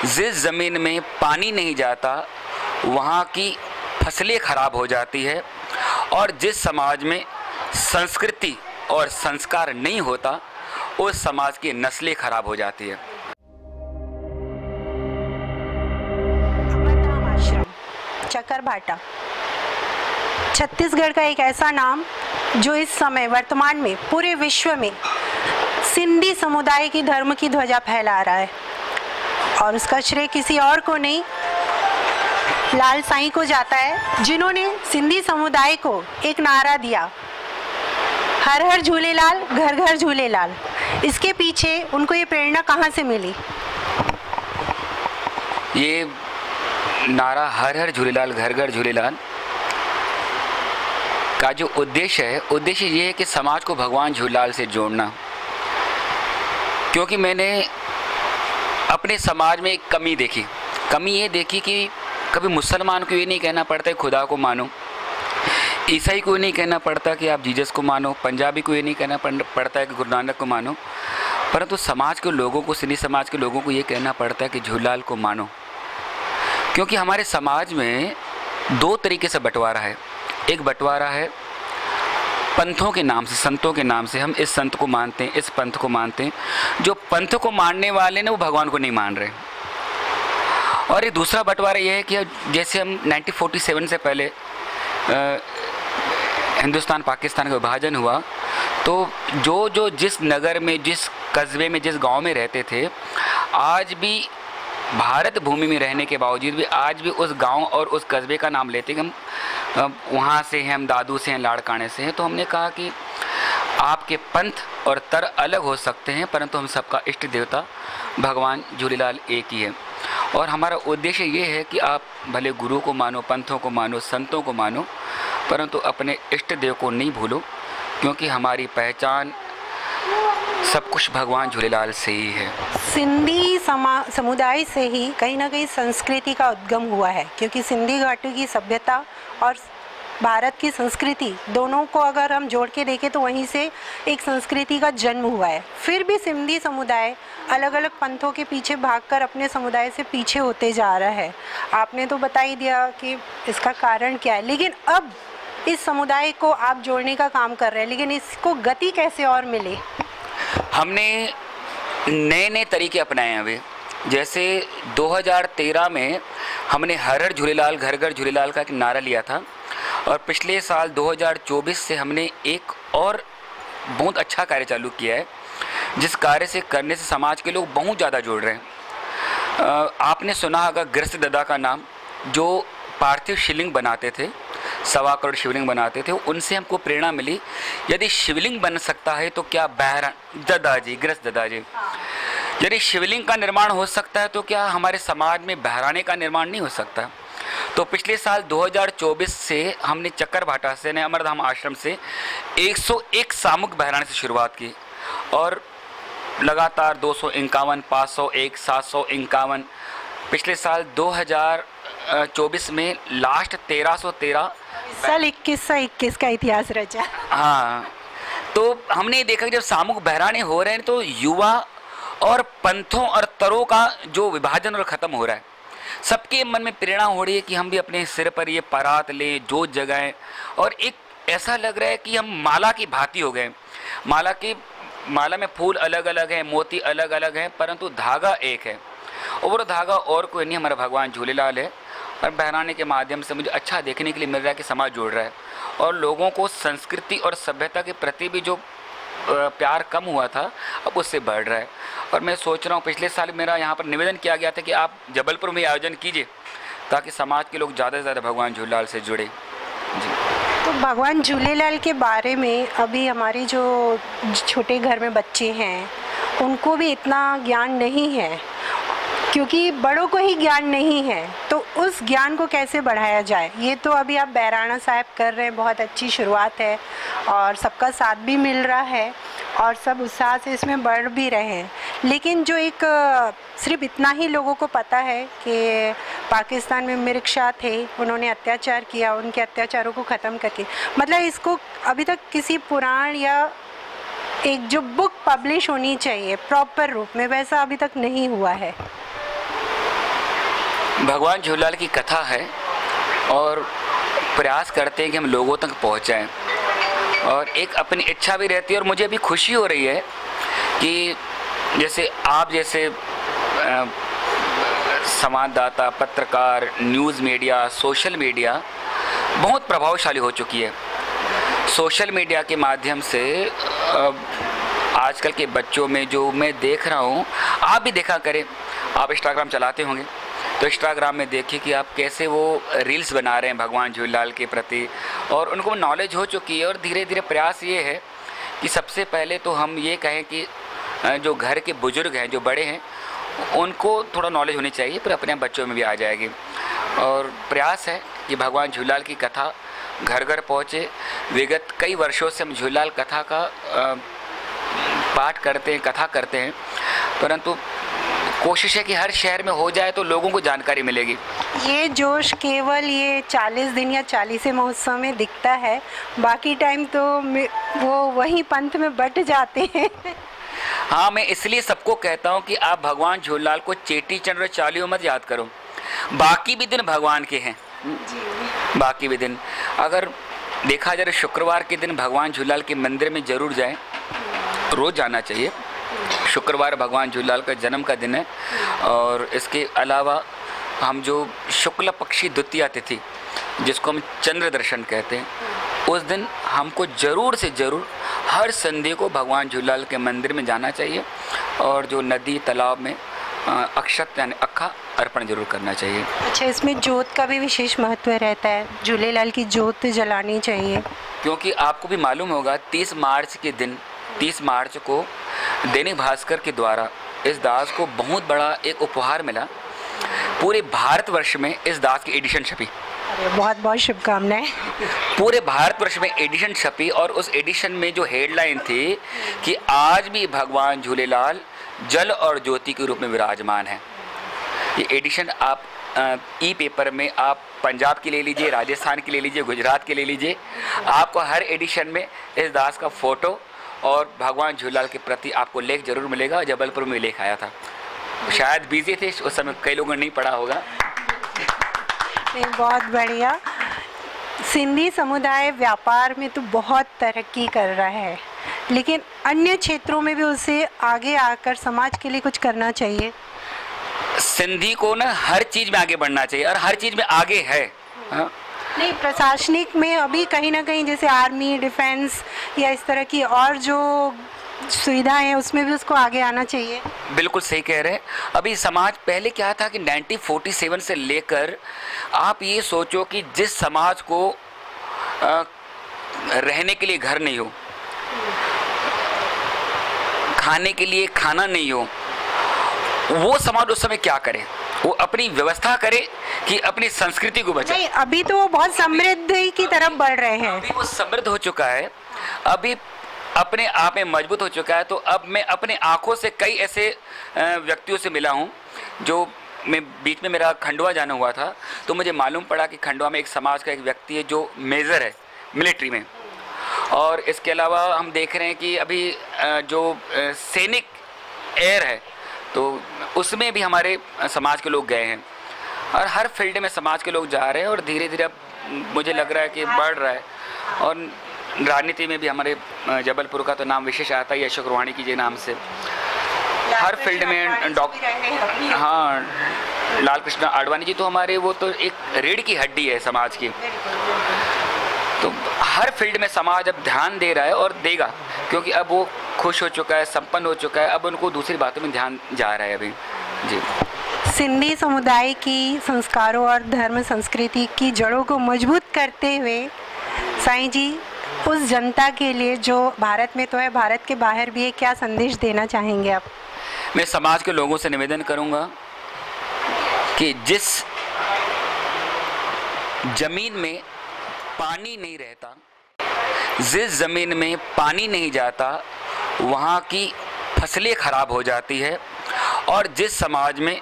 जिस ज़मीन में पानी नहीं जाता वहाँ की फसलें खराब हो जाती है, और जिस समाज में संस्कृति और संस्कार नहीं होता उस समाज की नस्लें खराब हो जाती है। अमरधाम आश्रम चकरभाटा छत्तीसगढ़ का एक ऐसा नाम जो इस समय वर्तमान में पूरे विश्व में सिंधी समुदाय की धर्म की ध्वजा फहरा रहा है, और उसका श्रेय किसी और को नहीं लाल साईं को जाता है, जिन्होंने सिंधी समुदाय को एक नारा दिया, हर हर झूलेलाल घर घर झूलेलाल। इसके पीछे उनको ये प्रेरणा कहाँ से मिली? ये नारा हर हर झूलेलाल घर घर झूलेलाल का जो उद्देश्य ये है कि समाज को भगवान झूलेलाल से जोड़ना। क्योंकि मैंने अपने समाज में एक कमी देखी। कमी ये देखी कि कभी मुसलमान को ये नहीं कहना पड़ता है खुदा को मानो, ईसाई को ये नहीं कहना पड़ता कि आप जीसस को मानो, पंजाबी को ये नहीं कहना पड़ता है कि गुरु नानक को मानो, परंतु समाज के लोगों को, सिंधी समाज के लोगों को ये कहना पड़ता है कि झूलेलाल को मानो। क्योंकि हमारे समाज में दो तरीके से बंटवारा है। एक बंटवारा है पंथों के नाम से, संतों के नाम से, हम इस संत को मानते हैं, इस पंथ को मानते हैं। जो पंथ को मानने वाले ने वो भगवान को नहीं मान रहे। और एक दूसरा बंटवारा ये है कि जैसे हम 1947 से पहले हिंदुस्तान पाकिस्तान का विभाजन हुआ, तो जो जिस नगर में, जिस कस्बे में, जिस गांव में रहते थे, आज भी भारत भूमि में रहने के बावजूद भी आज भी उस गांव और उस कस्बे का नाम लेते हैं कि हम वहाँ से हैं, हम दादू से हैं, लाड़काने से हैं। तो हमने कहा कि आपके पंथ और तर अलग हो सकते हैं, परंतु हम सबका इष्ट देवता भगवान झूलेलाल एक ही है। और हमारा उद्देश्य ये है कि आप भले गुरु को मानो, पंथों को मानो, संतों को मानो, परंतु अपने इष्ट देव को नहीं भूलो, क्योंकि हमारी पहचान सब कुछ भगवान झूलेलाल से ही है। सिंधी समुदाय से ही कहीं ना कहीं संस्कृति का उद्गम हुआ है, क्योंकि सिंधी घाटी की सभ्यता और भारत की संस्कृति दोनों को अगर हम जोड़ के देखें तो वहीं से एक संस्कृति का जन्म हुआ है। फिर भी सिंधी समुदाय अलग अलग पंथों के पीछे भागकर अपने समुदाय से पीछे होते जा रहा है। आपने तो बता ही दिया कि इसका कारण क्या है, लेकिन अब इस समुदाय को आप जोड़ने का काम कर रहे हैं, लेकिन इसको गति कैसे और मिले? हमने नए नए तरीके अपनाए हैं अभी। जैसे 2013 में हमने हर हर झूलेलाल घर घर झूलेलाल का एक नारा लिया था, और पिछले साल 2024 से हमने एक और बहुत अच्छा कार्य चालू किया है, जिस कार्य से करने से समाज के लोग बहुत ज़्यादा जुड़ रहे हैं। आपने सुना होगा गृहस्थ दादा का नाम, जो पार्थिव शिवलिंग बनाते थे, 1.25 करोड़ शिवलिंग बनाते थे। उनसे हमको प्रेरणा मिली, यदि शिवलिंग बन सकता है तो क्या दादाजी, गृहस्थ दादाजी, यदि शिवलिंग का निर्माण हो सकता है तो क्या हमारे समाज में बहराने का निर्माण नहीं हो सकता? तो पिछले साल 2024 से हमने चकरभाटा से, अमरधाम आश्रम से 101 सामूहिक बहराने से शुरुआत की, और लगातार 251, 501, 751, पिछले साल 2024 में लास्ट 1313 साल 2121 का इतिहास रचा। हाँ, तो हमने देखा कि जब सामूहिक बहराने हो रहे हैं तो युवा और पंथों और तरों का जो विभाजन और ख़त्म हो रहा है, सबके मन में प्रेरणा हो रही है कि हम भी अपने सिर पर ये परात लें, जोत जगाएं, और एक ऐसा लग रहा है कि हम माला की भांति हो गए। माला में फूल अलग अलग हैं, मोती अलग अलग हैं, परंतु धागा एक है, और वो धागा और कोई नहीं, हमारा भगवान झूलेलाल है। और बहराने के माध्यम से मुझे अच्छा देखने के लिए मिल रहा है कि समाज जुड़ रहा है, और लोगों को संस्कृति और सभ्यता के प्रति भी जो प्यार कम हुआ था अब उससे बढ़ रहा है। और मैं सोच रहा हूँ, पिछले साल मेरा यहाँ पर निवेदन किया गया था कि आप जबलपुर में आयोजन कीजिए, ताकि समाज के लोग ज़्यादा से ज़्यादा भगवान झूलेलाल से जुड़े। जी, तो भगवान झूलेलाल के बारे में अभी हमारी जो छोटे घर में बच्चे हैं उनको भी इतना ज्ञान नहीं है, क्योंकि बड़ों को ही ज्ञान नहीं है, तो उस ज्ञान को कैसे बढ़ाया जाए? ये तो अभी आप बहराना साहब कर रहे हैं, बहुत अच्छी शुरुआत है, और सबका साथ भी मिल रहा है, और सब उत्साह से इसमें बढ़ भी रहे हैं। लेकिन जो एक सिर्फ इतना ही लोगों को पता है कि पाकिस्तान में मिर्ग शाह थे, उन्होंने अत्याचार किया, उनके अत्याचारों को ख़त्म करके, मतलब इसको अभी तक किसी पुराण या एक जो बुक पब्लिश होनी चाहिए प्रॉपर रूप में, वैसा अभी तक नहीं हुआ है। भगवान झूलेलाल की कथा है और प्रयास करते हैं कि हम लोगों तक पहुंचाएं, और एक अपनी इच्छा भी रहती है। और मुझे अभी खुशी हो रही है कि जैसे आप जैसे संवाददाता, पत्रकार, न्यूज़ मीडिया, सोशल मीडिया बहुत प्रभावशाली हो चुकी है। सोशल मीडिया के माध्यम से आजकल के बच्चों में जो मैं देख रहा हूँ, आप भी देखा करें, आप इंस्टाग्राम चलाते होंगे तो इंस्टाग्राम में देखिए कि आप कैसे वो रील्स बना रहे हैं भगवान झूलेलाल के प्रति, और उनको नॉलेज हो चुकी है। और धीरे धीरे प्रयास ये है कि सबसे पहले तो हम ये कहें कि जो घर के बुजुर्ग हैं, जो बड़े हैं, उनको थोड़ा नॉलेज होनी चाहिए, फिर अपने बच्चों में भी आ जाएगी। और प्रयास है कि भगवान झूलेलाल की कथा घर घर पहुँचे। विगत कई वर्षों से हम झूलेलाल कथा का पाठ करते हैं, कथा करते हैं, परंतु कोशिश है कि हर शहर में हो जाए तो लोगों को जानकारी मिलेगी। ये जोश केवल ये 40 दिन या 40 महोत्सव में दिखता है, बाकी टाइम तो वो वहीं पंथ में बट जाते हैं। हाँ, मैं इसलिए सबको कहता हूँ कि आप भगवान झूलेलाल को चेटी चंड और चालीहो मत याद करो, बाकी भी दिन भगवान के हैं जी। बाकी भी दिन अगर देखा जाए, शुक्रवार के दिन भगवान झूलेलाल के मंदिर में ज़रूर जाएं, रोज़ जाना चाहिए। शुक्रवार भगवान झूलेलाल का जन्म का दिन है। और इसके अलावा हम जो शुक्ल पक्षी द्वितीया तिथि, जिसको हम चंद्र दर्शन कहते हैं, उस दिन हमको ज़रूर से ज़रूर हर संडे को भगवान झूलेलाल के मंदिर में जाना चाहिए, और जो नदी तालाब में अक्षत यानी अक्खा अर्पण जरूर करना चाहिए। अच्छा, इसमें जोत का भी विशेष महत्व रहता है, झूलेलाल की जोत जलानी चाहिए, क्योंकि आपको भी मालूम होगा 30 मार्च के दिन, 30 मार्च को दैनिक भास्कर के द्वारा इस दास को बहुत बड़ा एक उपहार मिला। पूरे भारतवर्ष में इस दास की एडिशन छपी। बहुत बहुत शुभकामनाएं। पूरे भारतवर्ष में एडिशन छपी, और उस एडिशन में जो हेडलाइन थी कि आज भी भगवान झूलेलाल जल और ज्योति के रूप में विराजमान है। ये एडिशन आप ई पेपर में आप पंजाब की ले लीजिए, राजस्थान की ले लीजिए, गुजरात की ले लीजिए, आपको हर एडिशन में इस दास का फ़ोटो और भगवान झूलेलाल के प्रति आपको लेख जरूर मिलेगा। जबलपुर में लेख आया था, शायद बिजी थे उस समय, कई लोगों ने नहीं पढ़ा होगा। बहुत बढ़िया। सिंधी समुदाय व्यापार में तो बहुत तरक्की कर रहा है, लेकिन अन्य क्षेत्रों में भी उसे आगे आकर समाज के लिए कुछ करना चाहिए। सिंधी को ना हर चीज़ में आगे बढ़ना चाहिए, और हर चीज़ में आगे है। हाँ? नहीं, प्रशासनिक में अभी कहीं ना कहीं जैसे आर्मी, डिफेंस या इस तरह की और जो सुविधाएं हैं, उसमें भी उसको आगे आना चाहिए। बिल्कुल सही कह रहे हैं। अभी समाज पहले क्या था कि 1947 से लेकर आप ये सोचो कि जिस समाज को रहने के लिए घर नहीं हो, खाने के लिए खाना नहीं हो, वो समाज उस समय क्या करे? वो अपनी व्यवस्था करे कि अपनी संस्कृति को बचाए। नहीं, अभी तो वो बहुत समृद्धि की तरफ बढ़ रहे हैं। अभी वो समृद्ध हो चुका है, अभी अपने आप में मजबूत हो चुका है। तो अब मैं अपने आँखों से कई ऐसे व्यक्तियों से मिला हूँ, जो मैं बीच में मेरा खंडवा जाना हुआ था, तो मुझे मालूम पड़ा कि खंडवा में एक समाज का एक व्यक्ति है जो मेजर है मिलिट्री में। और इसके अलावा हम देख रहे हैं कि अभी जो सैनिक एयर है, तो उसमें भी हमारे समाज के लोग गए हैं, और हर फील्ड में समाज के लोग जा रहे हैं, और धीरे धीरे अब मुझे लग रहा है कि बढ़ रहा है। और राजनीति में भी हमारे जबलपुर का तो नाम विशेष आता है अशोक रोहाणी की जी नाम से। हर फील्ड में डॉक्टर, हाँ, लाल कृष्ण आडवाणी जी तो हमारे, वो तो एक रीढ़ की हड्डी है समाज की। तो हर फील्ड में समाज अब ध्यान दे रहा है और देगा, क्योंकि अब वो खुश हो चुका है, संपन्न हो चुका है, अब उनको दूसरी बातों में ध्यान जा रहा है अभी जी। सिंधी समुदाय की संस्कारों और धर्म संस्कृति की जड़ों को मजबूत करते हुए साईं जी उस जनता के लिए जो भारत में तो है, भारत के बाहर भी है, क्या संदेश देना चाहेंगे आप? मैं समाज के लोगों से निवेदन करूंगा कि जिस जमीन में पानी नहीं रहता, जिस ज़मीन में पानी नहीं जाता, वहाँ की फसलें खराब हो जाती है, और जिस समाज में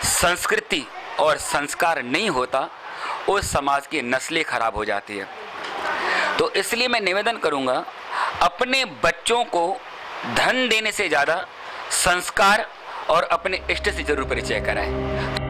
संस्कृति और संस्कार नहीं होता, उस समाज की नस्लें खराब हो जाती है। तो इसलिए मैं निवेदन करूँगा, अपने बच्चों को धन देने से ज़्यादा संस्कार और अपने इष्ट से जरूर परिचय कराएं।